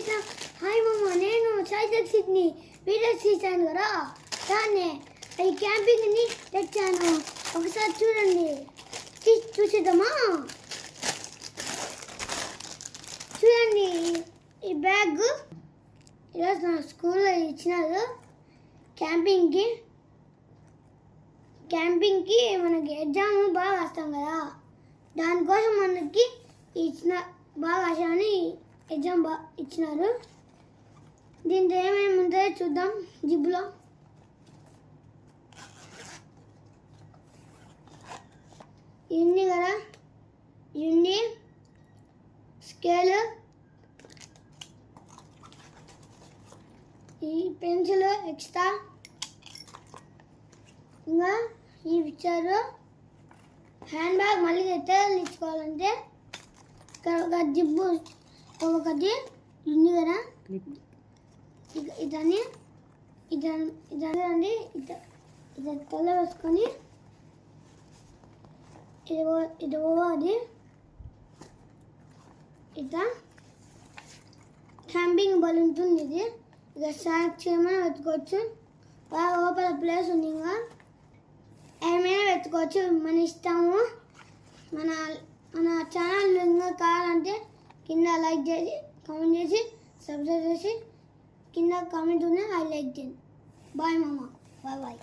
Hi మామ, నేను సైజక్ Sydney videos తీశాను కదా, దాన్ని ఈ క్యాంపింగ్ని తెచ్చాను. ఒకసారి చూడండి, చూసేద్దామా? చూడండి, ఈ బ్యాగ్ ఈరోజు నా స్కూల్లో ఇచ్చినారు. క్యాంపింగ్కి మనకి ఎగ్జామ్ బాగా వస్తాం కదా, దానికోసం మనకి బాగా రాశామని ఎగ్జామ్ ఇచ్చినారు. దీంట్లో ఏమేమి ఉంటుందో చూద్దాం. జిబ్బులో ఇన్ని కదా, ఇన్ని స్కేలు, ఈ పెన్సిల్ ఎక్స్ట్రా, ఇంకా ఈ ఇచ్చారు. హ్యాండ్ బ్యాగ్ మళ్ళీ ఎట్టలు ఇచ్చుకోవాలంటే ఇక్కడ ఒక జిబ్బు, ఒకటి ఇన్ని కదా, ఇదని ఇదండి, ఇది తల వేసుకొని ఇది అది ఇట్లా క్యాంపింగ్ బలూన్ ఉంటుంది. ఇది ఇక స్నాక్స్ చేయమని వెతుకోవచ్చు. బాగా లోపల ప్లేస్ ఉంది, ఇంకా ఏమైనా వెతుకోవచ్చు, మన ఇష్టము. మన ఛానల్ ఇంకా కావాలంటే కింద లైక్ చేసి, కామెంట్ చేసి, సబ్స్క్రైబ్ చేసి, కింద కామెంట్ ఉన్నాయి, అది లైక్ చేయండి. బాయ్ మామ, బాయ్ బాయ్.